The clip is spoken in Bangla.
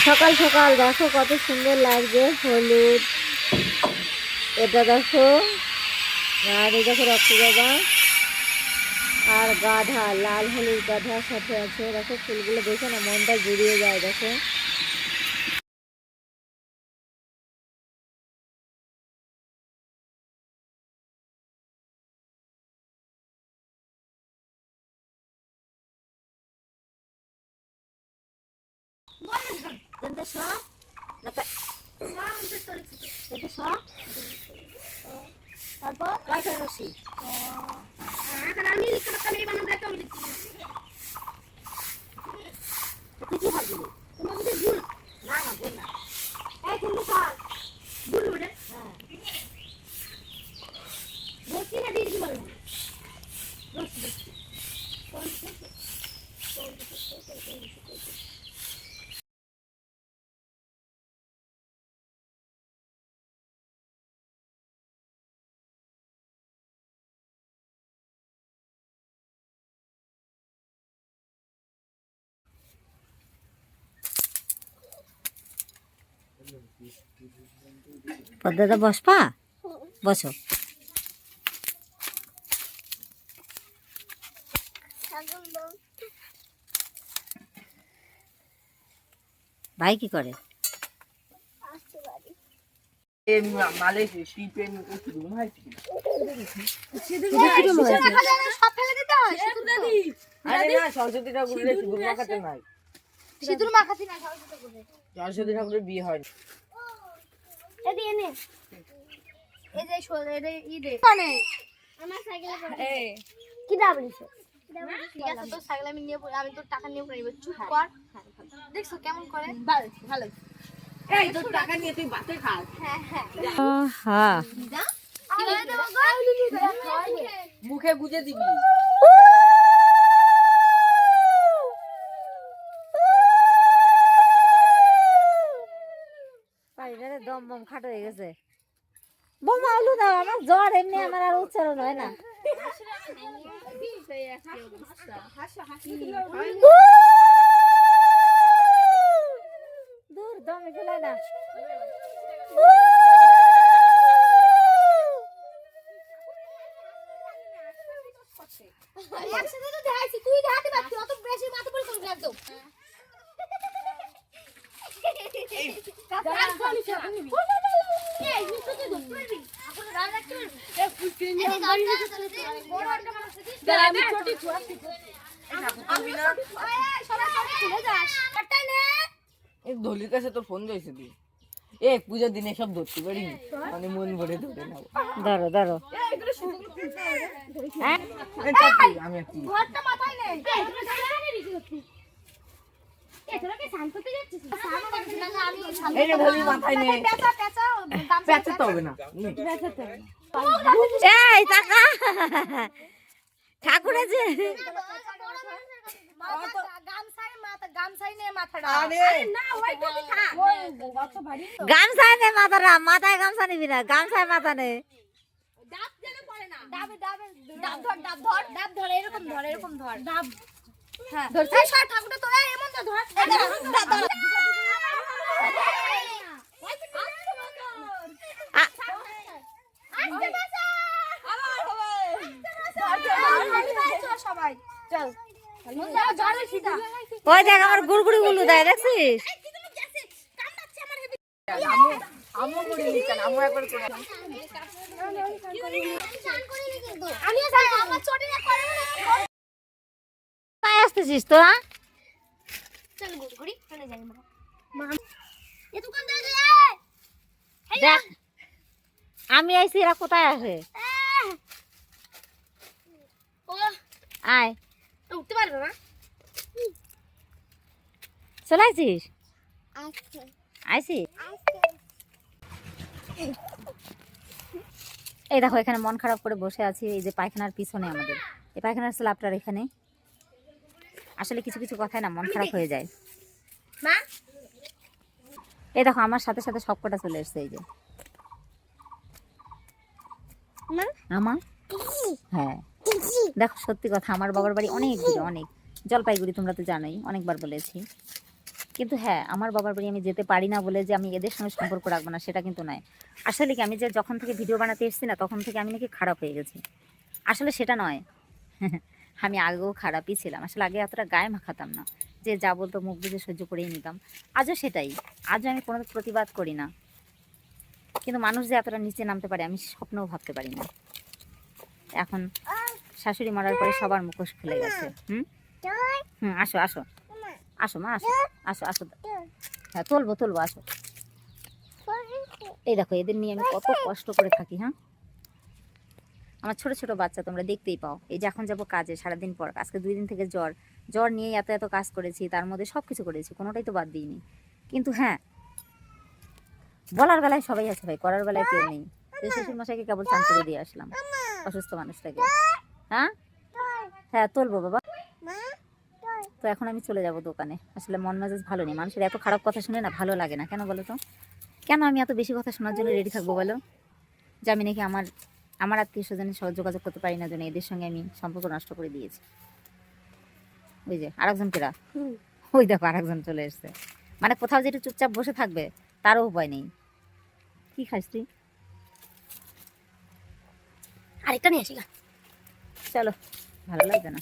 সকাল সকাল দেখো কত সুন্দর লাগছে, হলুদ, এটা দেখো, আর এই দেখো রক্তজবা আর গাধা, লাল হলুদ গাধার সাথে আছে। দেখো ফুলগুলো দেখে না মনটা জুড়িয়ে যায়। দেখো পদ্মাদা বসপা, বসো। ভাই কি করে? সরস্বতী ঠাকুরের বিয়ে হয় আমি তোর টাকা নিয়ে পড়ে চুপ কর। দেখছো কেমন করে? ভালো। এই তোর টাকা নিয়ে তুই বাতে খাস। হ্যাঁ মুখে গুজে দিবি। দম বম খাটো হয়ে গেছে। বোমা আলু দাও, আমার জ্বর এমনি, আমার আর উচ্চারণ হয় না। দূর দমে ফেলায় না। তুই দেখাতে পারছি অত বেশি মাথা পড়ে তোর একদম ধলির কাছে তোর ফোন যাইছে তুই পূজার দিনে সব ধরতে পারি, মানে মন ভরে ধরে নেবো। ধরো ধরো, আমি একটু মাথায় নেই, পেঁচাতে হবে না। এই টাকা ঠাকুর আছে, গামছায় নে মাথাটা, মাথায় গামছা নিবি না, গামছায় মাথা নে। ওই দেখ আমার গুড়গুড়ি গুলো দেয়, দেখছিস? আসতেছিস তো? দেখ আমি আইছি, এরা কোথায় আছে? আয়, উঠতে পারবে না। চলে আসিস? আইসি। এই দেখো এখানে মন খারাপ করে বসে আছি, এই যে পায়খানার পিছনে আমাদের এই পায়খানার স্ল্যাবটার এখানে। আসলে কিছু কিছু কথায় না মন খারাপ হয়ে যায়। এই দেখো আমার সাথে সাথে সবকটা চলে এসছে। এই যে আমার, হ্যাঁ দেখো সত্যি কথা, আমার বাবার বাড়ি অনেক দূরে, অনেক জলপাইগুড়ি, তোমরা তো জানোই, অনেকবার বলেছি। কিন্তু হ্যাঁ, আমার বাবার বাড়ি আমি যেতে পারি না বলে যে আমি এদের সঙ্গে সম্পর্ক রাখবো না, সেটা কিন্তু নয়। আসলে কি, আমি যে যখন থেকে ভিডিও বানাতে এসেছি না, তখন থেকে আমি নাকি খারাপ হয়ে গেছি। আসলে সেটা নয়। আমি আগেও খারাপই ছিলাম। আসলে আগে এতটা গায়ে মাখাতাম না, যে যা বলতো মুখ বুজে সহ্য করেই নিতাম। আজও সেটাই। আজও আমি কোনো প্রতিবাদ করি না। কিন্তু মানুষ যে এতটা নিচে নামতে পারে আমি স্বপ্নেও ভাবতে পারি না। এখন শাশুড়ি মরার পরে সবার মুখোশ খুলে গেছে। হুম হুম, আসো আসো আসো মা, আসো আসো আসো। হ্যাঁ, তুলবো তুলবো, আসো। এই দেখো, এদের নিয়ে আমি কত কষ্ট করে থাকি। হ্যাঁ, আমার ছোট ছোট বাচ্চা তোমরা দেখতেই পাও। এই যে এখন যাবো কাজে, সারাদিন পর, আজকে 2 দিন থেকে জ্বর। জ্বর নিয়ে এত এত কাজ করেছি, তার মধ্যে সব কিছু করেছি, কোনোটাই তো বাদ দিইনি। কিন্তু হ্যাঁ, বলার বেলায় সবাই আছে ভাই, করার বেলায় কেউ নেই। শ্বশুর মশাইকে কেবল চান করে দিয়ে আসলাম, অসুস্থ মানুষটাকে। হ্যাঁ হ্যাঁ, তুলবো বাবা। তো এখন আমি চলে যাব দোকানে। আসলে মন মেজাজ ভালো নেই, মানুষের এত খারাপ কথা শুনে না ভালো লাগে না। কেন বলো তো, কেন আমি এত বেশি কথা শোনার জন্য রেডি থাকবো বলো? যে আমি নাকি আমার আত্মীয় স্বজনের সহ যোগাযোগ করতে পারি না, জন্য এদের সঙ্গে আমি সম্পর্ক নষ্ট করে দিয়েছি। ওই যে আরেকজন কেরা, ওই দেখো আরেকজন চলে এসছে। মানে কোথাও যেটা চুপচাপ বসে থাকবে তারও উপায় নেই। কি খাইস তুই? আরেকটা নিয়ে আসি। চলো, ভালো লাগছে না।